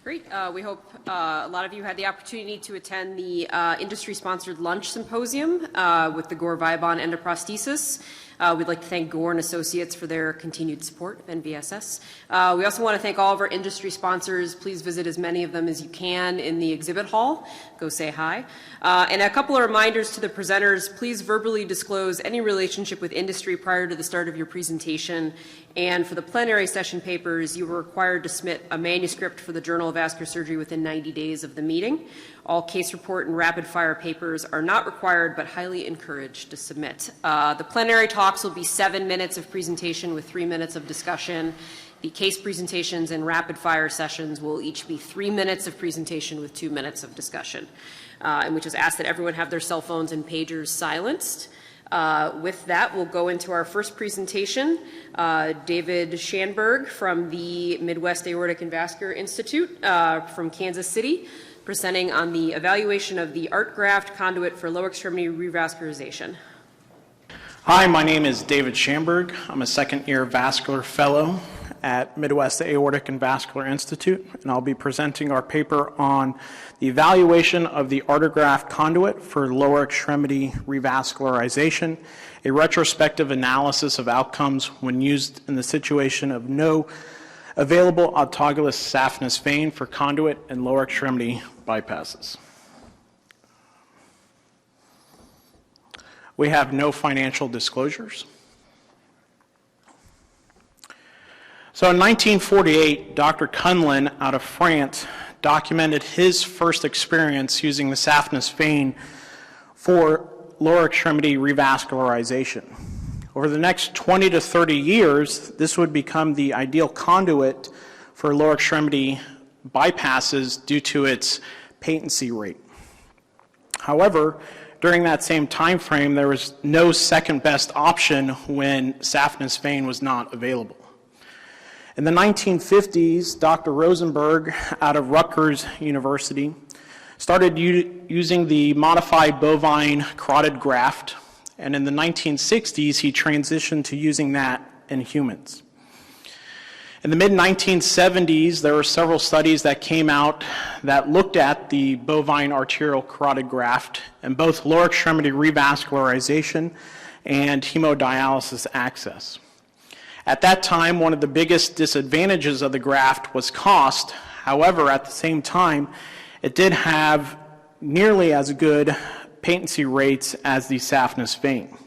Great. We hope a lot of you had the opportunity to attend the industry-sponsored lunch symposium with the Gore Vibon endoprosthesis. We'd like to thank Gore and Associates for their continued support of MVSS. We also want to thank all of our industry sponsors. Please visit as many of them as you can in the exhibit hall. Go say hi. And a couple of reminders to the presenters. Please verbally disclose any relationship with industry prior to the start of your presentation. And for the plenary session papers, you were required to submit a manuscript for the Journal of Vascular Surgery within 90 days of the meeting. All case report and rapid fire papers are not required but highly encouraged to submit. The plenary talks will be 7 minutes of presentation with 3 minutes of discussion. The case presentations and rapid fire sessions will each be 3 minutes of presentation with 2 minutes of discussion. And we just ask that everyone have their cell phones and pagers silenced. With that, we'll go into our first presentation. David Schanberg from the Midwest Aortic and Vascular Institute from Kansas City, presenting on the evaluation of the Artegraft conduit for lower extremity revascularization. Hi, my name is David Schanberg. I'm a second-year vascular fellow at Midwest Aortic and Vascular Institute, and I'll be presenting our paper on the evaluation of the Artegraft conduit for lower extremity revascularization, a retrospective analysis of outcomes when used in the situation of no available autologous saphenous vein for conduit and lower extremity bypasses. We have no financial disclosures. So in 1948, Dr. Conduit out of France documented his first experience using the saphenous vein for lower extremity revascularization. Over the next 20 to 30 years, this would become the ideal conduit for lower extremity bypasses due to its patency rate. However, during that same time frame, there was no second best option when saphenous vein was not available. In the 1950s, Dr. Rosenberg out of Rutgers University started using the modified bovine carotid graft, and in the 1960s, he transitioned to using that in humans. In the mid-1970s, there were several studies that came out that looked at the bovine arterial carotid graft in both lower extremity revascularization and hemodialysis access. At that time, one of the biggest disadvantages of the graft was cost. However, at the same time, it did have nearly as good patency rates as the saphenous vein.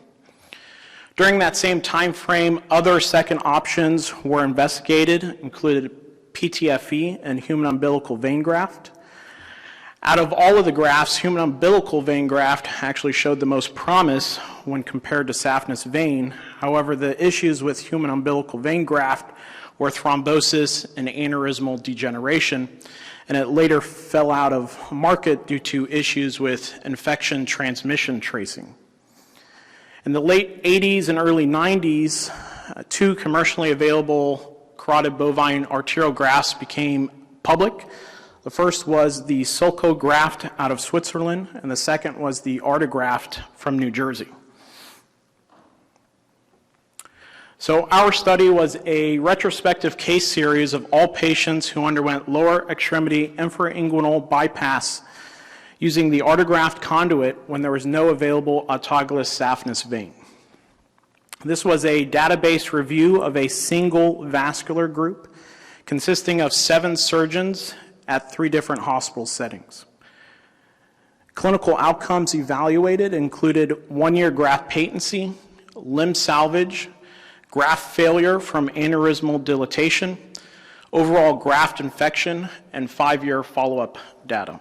During that same time frame, other second options were investigated, included PTFE and human umbilical vein graft. Out of all of the grafts, human umbilical vein graft actually showed the most promise when compared to saphenous vein. However, the issues with human umbilical vein graft were thrombosis and aneurysmal degeneration, and it later fell out of market due to issues with infection transmission tracing. In the late 80s and early 90s, two commercially available carotid bovine arterial grafts became public. The first was the Sulco graft out of Switzerland, and the second was the Artegraft from New Jersey. So our study was a retrospective case series of all patients who underwent lower extremity infrainguinal bypass using the Artegraft conduit when there was no available autologous saphenous vein. This was a database review of a single vascular group consisting of 7 surgeons at 3 different hospital settings. Clinical outcomes evaluated included 1-year graft patency, limb salvage, graft failure from aneurysmal dilatation, overall graft infection, and 5-year follow-up data.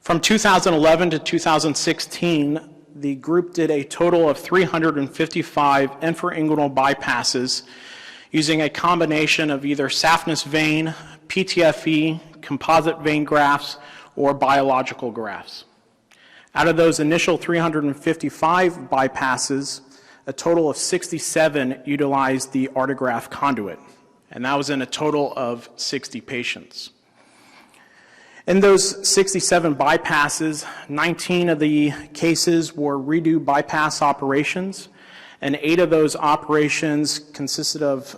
From 2011 to 2016, the group did a total of 355 infrainguinal bypasses using a combination of either saphenous vein, PTFE, composite vein grafts, or biological grafts. Out of those initial 355 bypasses, a total of 67 utilized the Artegraft conduit, and that was in a total of 60 patients. In those 67 bypasses, 19 of the cases were redo bypass operations, and 8 of those operations consisted of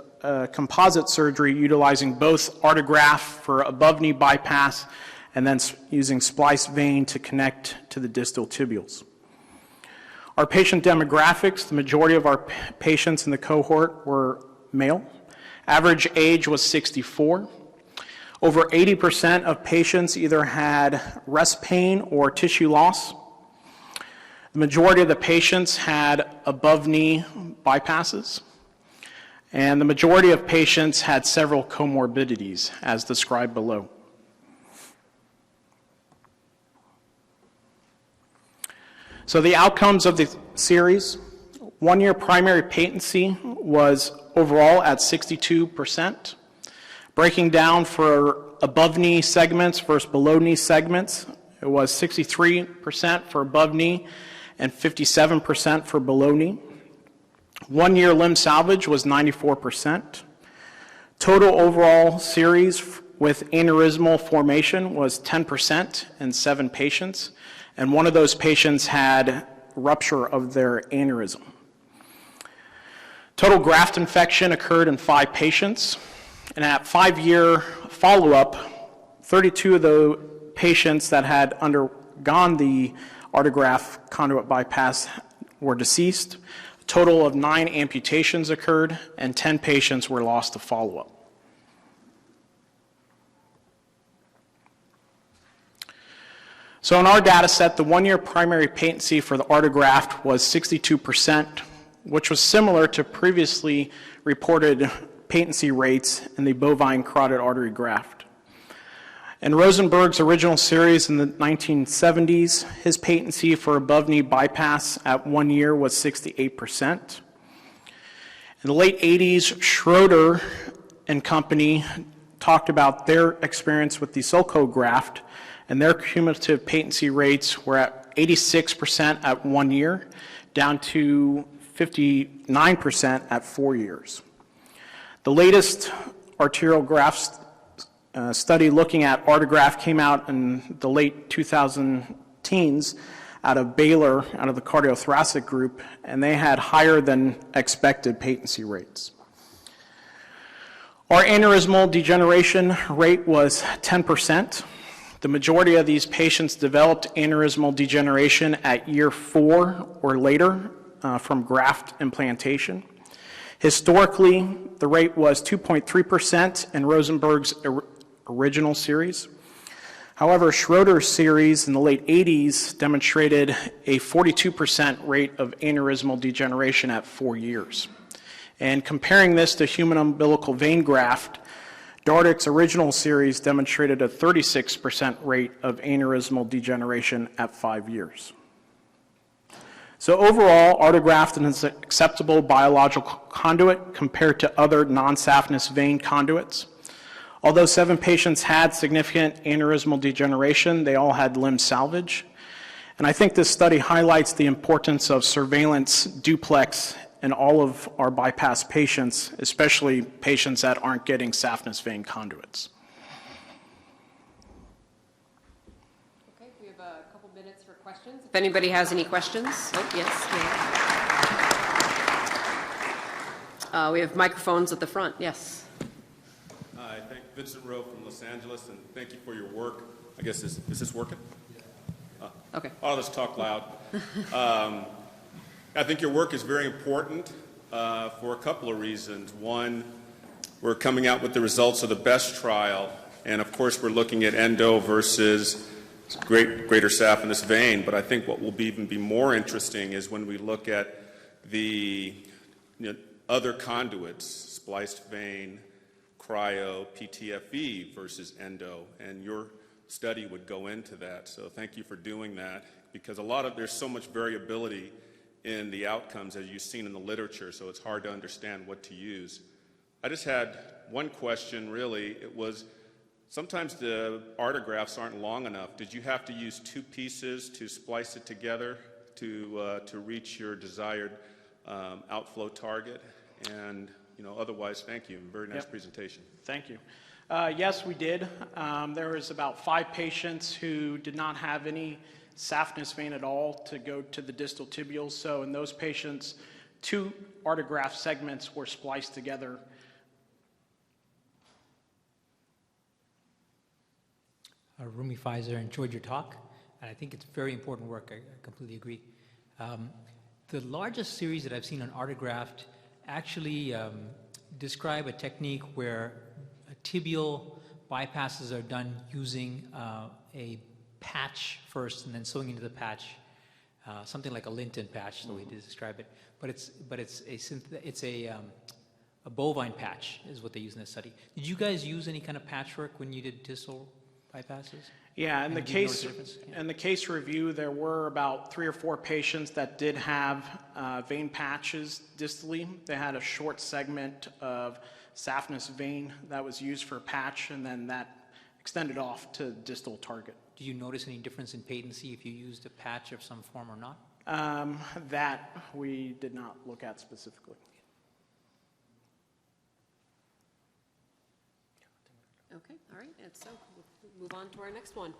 composite surgery utilizing both Artegraft for above-knee bypass and then using spliced vein to connect to the distal tubules. Our patient demographics, the majority of our patients in the cohort were male. Average age was 64. Over 80% of patients either had rest pain or tissue loss. The majority of the patients had above-knee bypasses. And the majority of patients had several comorbidities, as described below. So the outcomes of the series: 1 year primary patency was overall at 62%. Breaking down for above knee segments versus below knee segments, it was 63% for above knee and 57% for below knee. 1 year limb salvage was 94%. Total overall series with aneurysmal formation was 10% in 7 patients, and one of those patients had rupture of their aneurysm. Total graft infection occurred in 5 patients, and at 5-year follow-up, 32 of the patients that had undergone the Artegraft conduit bypass were deceased. A total of 9 amputations occurred, and 10 patients were lost to follow-up. So in our data set, the 1 year primary patency for the Artegraft was 62%, which was similar to previously reported patency rates in the bovine carotid artery graft. In Rosenberg's original series in the 1970s, his patency for above-knee bypass at 1 year was 68%. In the late 80s, Schroeder and company talked about their experience with the Sulco graft, and their cumulative patency rates were at 86% at 1 year, down to 59% at 4 years. The latest arterial graft study looking at Artegraft came out in the late 2010s out of Baylor, out of the cardiothoracic group, and they had higher than expected patency rates. Our aneurysmal degeneration rate was 10%. The majority of these patients developed aneurysmal degeneration at year 4 or later from graft implantation. Historically, the rate was 2.3% in Rosenberg's original series. However, Schroeder's series in the late 80s demonstrated a 42% rate of aneurysmal degeneration at 4 years. And comparing this to human umbilical vein graft, Dardick's original series demonstrated a 36% rate of aneurysmal degeneration at 5 years. So overall, Artegraft is an acceptable biological conduit compared to other non-saphenous vein conduits. Although 7 patients had significant aneurysmal degeneration, they all had limb salvage. And I think this study highlights the importance of surveillance duplex in all of our bypass patients, especially patients that aren't getting saphenous vein conduits. Okay, we have a couple minutes for questions. If anybody has any questions. Oh, yes. We have microphones at the front. Yes. Hi, thank Vincent Rowe from Los Angeles, and thank you for your work. I guess, is this working? Okay. I'll just talk loud. I think your work is very important for a couple of reasons. One, we're coming out with the results of the BEST trial, and of course we're looking at endo versus greater saphenous vein, but I think what will even be more interesting is when we look at the other conduits, spliced vein, cryo, PTFE versus endo, and your study would go into that. So thank you for doing that, because there's so much variability in the outcomes as you've seen in the literature, so it's hard to understand what to use. I just had one question, really. It was, sometimes the Artegrafts aren't long enough. Did you have to use 2 pieces to splice it together to reach your desired outflow target? And otherwise, thank you. Very nice presentation. Thank you. Yes, we did. There was about 5 patients who did not have any saphenous vein at all to go to the distal tubules. So in those patients, 2 Artegraft segments were spliced together Rumi Pfizer, enjoyed your talk, and I think it's very important work. I completely agree. The largest series that I've seen on Artegraft actually describe a technique where tibial bypasses are done using a patch first and then sewing into the patch, something like a Linton patch, the way to describe it. But it's a bovine patch is what they use in this study. Did you guys use any kind of patchwork when you did distal bypasses? Yeah, And in did you notice the a difference? Yeah. in the case review, there were about 3 or 4 patients that did have vein patches distally. They had a short segment of saphenous vein that was used for a patch, and then that extended off to distal target. Do you notice any difference in patency if you used a patch of some form or not? That we did not look at specifically. Okay, all right, and so we'll move on to our next one.